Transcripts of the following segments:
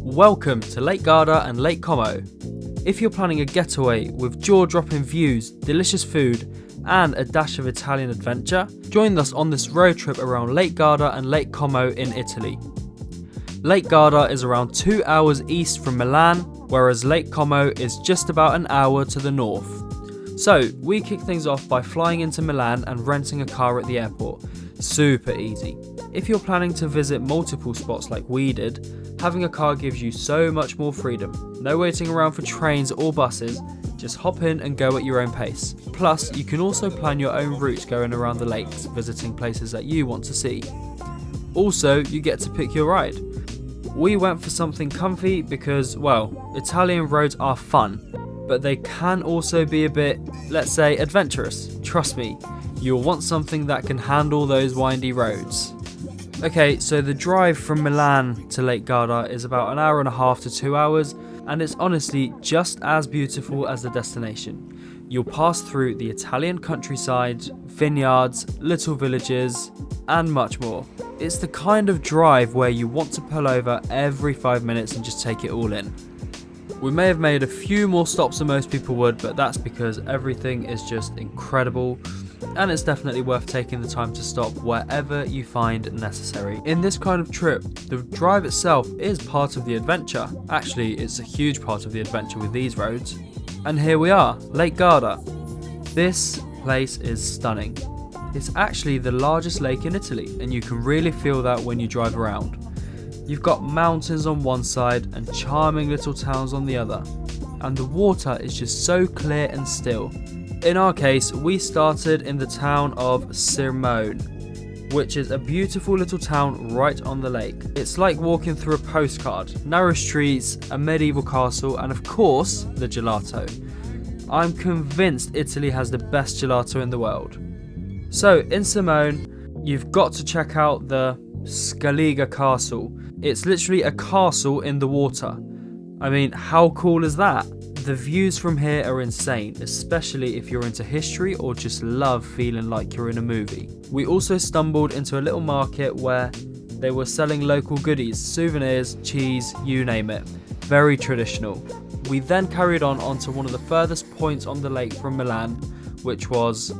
Welcome to Lake Garda and Lake Como. If you're planning a getaway with jaw-dropping views, delicious food and a dash of Italian adventure, join us on this road trip around Lake Garda and Lake Como in Italy. Lake Garda is around 2 hours east from Milan, whereas Lake Como is just about an hour to the north. So we kick things off by flying into Milan and renting a car at the airport. Super easy. If you're planning to visit multiple spots like we did, having a car gives you so much more freedom. No waiting around for trains or buses, just hop in and go at your own pace. Plus, you can also plan your own routes going around the lakes, visiting places that you want to see. Also, you get to pick your ride. We went for something comfy because, well, Italian roads are fun, but they can also be a bit, let's say, adventurous. Trust me, you'll want something that can handle those windy roads. Okay, so the drive from Milan to Lake Garda is about an hour and a half to 2 hours, and it's honestly just as beautiful as the destination. You'll pass through the Italian countryside, vineyards, little villages, and much more. It's the kind of drive where you want to pull over every 5 minutes and just take it all in. We may have made a few more stops than most people would, but that's because everything is just incredible, and it's definitely worth taking the time to stop wherever you find necessary. In this kind of trip, the drive itself is part of the adventure. Actually, it's a huge part of the adventure with these roads. And here we are, Lake Garda. This place is stunning. It's actually the largest lake in Italy, and you can really feel that when you drive around. You've got mountains on one side and charming little towns on the other, and the water is just so clear and still. In our case, we started in the town of Sirmione, which is a beautiful little town right on the lake. It's like walking through a postcard. Narrow streets, a medieval castle, and of course, the gelato. I'm convinced Italy has the best gelato in the world. So, in Sirmione, you've got to check out the Scaliga Castle. It's literally a castle in the water. I mean, how cool is that? The views from here are insane, especially if you're into history or just love feeling like you're in a movie. We also stumbled into a little market where they were selling local goodies, souvenirs, cheese, you name it. Very traditional. We then carried on onto one of the furthest points on the lake from Milan, which was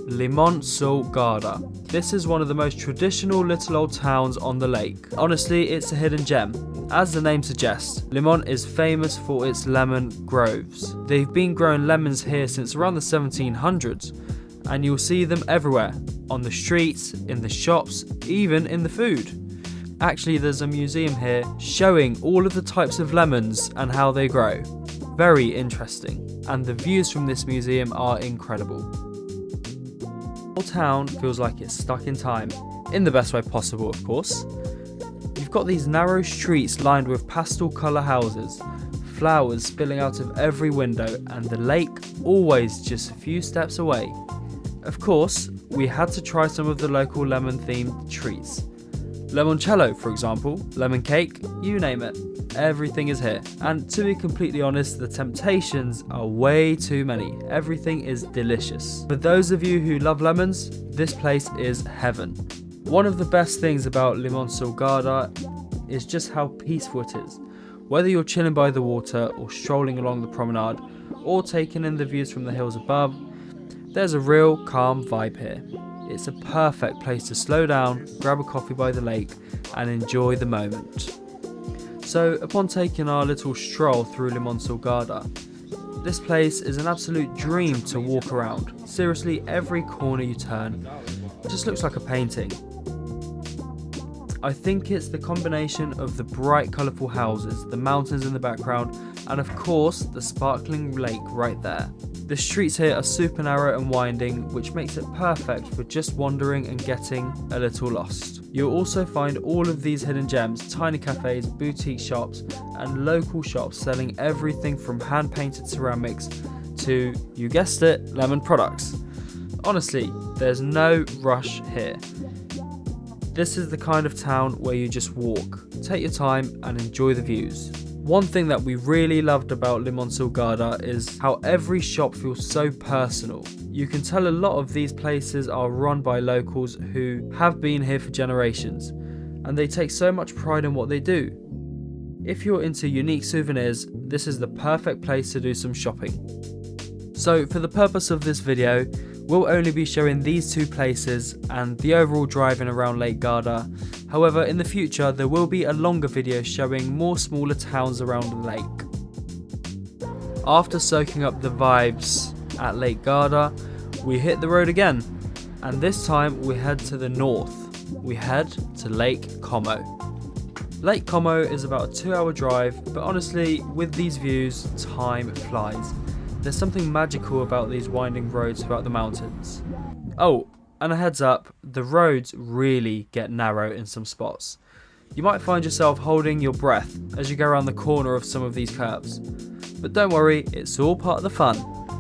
Limone sul Garda. This is one of the most traditional little old towns on the lake. Honestly, it's a hidden gem. As the name suggests, Limone is famous for its lemon groves. They've been growing lemons here since around the 1700s, and you'll see them everywhere, on the streets, in the shops, even in the food. Actually, there's a museum here showing all of the types of lemons and how they grow. Very interesting, and the views from this museum are incredible. The whole town feels like it's stuck in time, in the best way possible, of course. You've got these narrow streets lined with pastel colour houses, flowers spilling out of every window, and the lake always just a few steps away. Of course, we had to try some of the local lemon themed treats. Limoncello, for example, lemon cake, you name it. Everything is here. And to be completely honest, the temptations are way too many. Everything is delicious. For those of you who love lemons, this place is heaven. One of the best things about Limone sul Garda is just how peaceful it is. Whether you're chilling by the water or strolling along the promenade or taking in the views from the hills above, there's a real calm vibe here. It's a perfect place to slow down, grab a coffee by the lake and enjoy the moment. So upon taking our little stroll through Limone sul Garda, this place is an absolute dream to walk around. Seriously, every corner you turn just looks like a painting. I think it's the combination of the bright colourful houses, the mountains in the background, and of course the sparkling lake right there. The streets here are super narrow and winding, which makes it perfect for just wandering and getting a little lost. You'll also find all of these hidden gems, tiny cafes, boutique shops, and local shops selling everything from hand-painted ceramics to, you guessed it, lemon products. Honestly, there's no rush here. This is the kind of town where you just walk, take your time and enjoy the views. One thing that we really loved about Limone sul Garda is how every shop feels so personal. You can tell a lot of these places are run by locals who have been here for generations, and they take so much pride in what they do. If you're into unique souvenirs, this is the perfect place to do some shopping. So for the purpose of this video, we'll only be showing these two places and the overall driving around Lake Garda. However, in the future there will be a longer video showing more smaller towns around the lake. After soaking up the vibes at Lake Garda, we hit the road again, and this time we head to the north. We head to Lake Como. Lake Como is about a 2-hour drive, but honestly, with these views, time flies. There's something magical about these winding roads throughout the mountains. Oh, and a heads up, the roads really get narrow in some spots. You might find yourself holding your breath as you go around the corner of some of these curves. But don't worry, it's all part of the fun.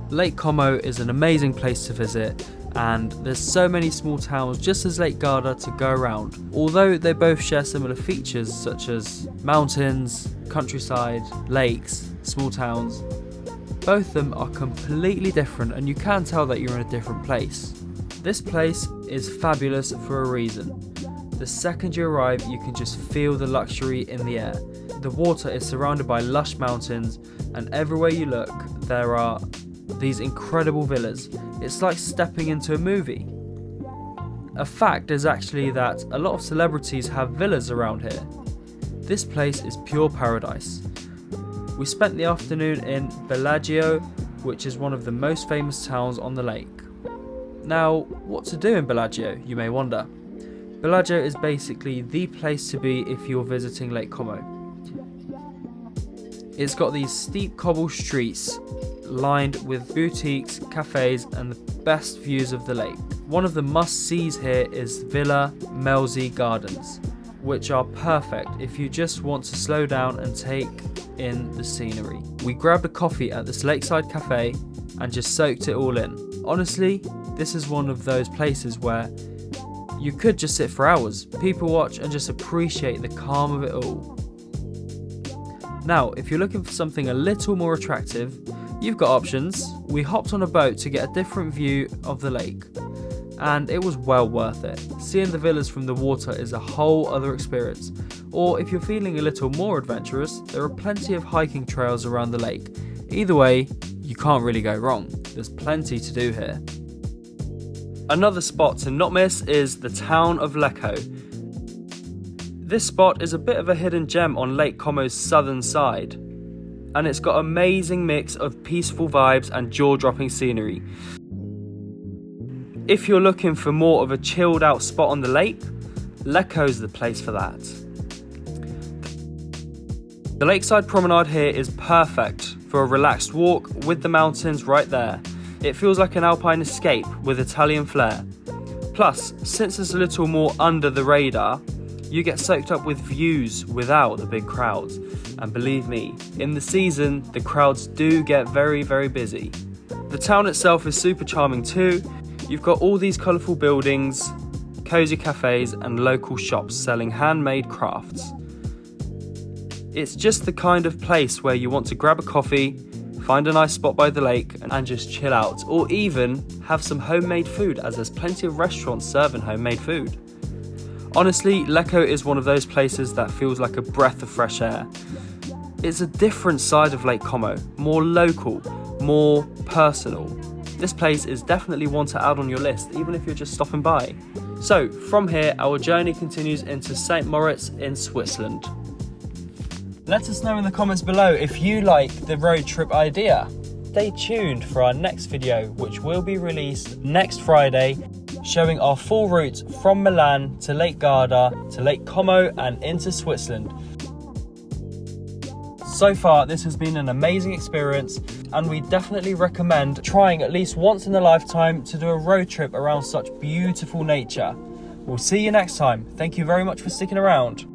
Lake Como is an amazing place to visit, and there's so many small towns just as Lake Garda to go around. Although they both share similar features such as mountains, countryside, lakes, small towns, both of them are completely different, and you can tell that you're in a different place. This place is fabulous for a reason. The second you arrive, you can just feel the luxury in the air. The water is surrounded by lush mountains, and everywhere you look, there are these incredible villas. It's like stepping into a movie. A fact is actually that a lot of celebrities have villas around here. This place is pure paradise. We spent the afternoon in Bellagio, which is one of the most famous towns on the lake. Now, what to do in Bellagio, you may wonder. Bellagio is basically the place to be if you're visiting Lake Como. It's got these steep cobbled streets lined with boutiques, cafes and the best views of the lake. One of the must-sees here is Villa Melzi Gardens, which are perfect if you just want to slow down and take in the scenery. We grabbed a coffee at this lakeside cafe and just soaked it all in. Honestly, this is one of those places where you could just sit for hours, people watch and just appreciate the calm of it all. Now, if you're looking for something a little more attractive, you've got options. We hopped on a boat to get a different view of the lake, and it was well worth it. Seeing the villas from the water is a whole other experience. Or if you're feeling a little more adventurous, there are plenty of hiking trails around the lake. Either way, you can't really go wrong. There's plenty to do here. Another spot to not miss is the town of Lecco. This spot is a bit of a hidden gem on Lake Como's southern side, and it's got an amazing mix of peaceful vibes and jaw-dropping scenery. If you're looking for more of a chilled out spot on the lake, Lecco's the place for that. The lakeside promenade here is perfect for a relaxed walk with the mountains right there. It feels like an alpine escape with Italian flair. Plus, since it's a little more under the radar, you get soaked up with views without the big crowds. And believe me, in the season, the crowds do get very, very busy. The town itself is super charming too. You've got all these colourful buildings, cosy cafes and local shops selling handmade crafts. It's just the kind of place where you want to grab a coffee, find a nice spot by the lake and just chill out, or even have some homemade food, as there's plenty of restaurants serving homemade food. Honestly, Lecco is one of those places that feels like a breath of fresh air. It's a different side of Lake Como, more local, more personal. This place is definitely one to add on your list, even if you're just stopping by. So, from here, our journey continues into St. Moritz in Switzerland. Let us know in the comments below if you like the road trip idea. Stay tuned for our next video, which will be released next Friday, showing our full route from Milan to Lake Garda, to Lake Como and into Switzerland. So far, this has been an amazing experience, and we definitely recommend trying at least once in a lifetime to do a road trip around such beautiful nature. We'll see you next time. Thank you very much for sticking around.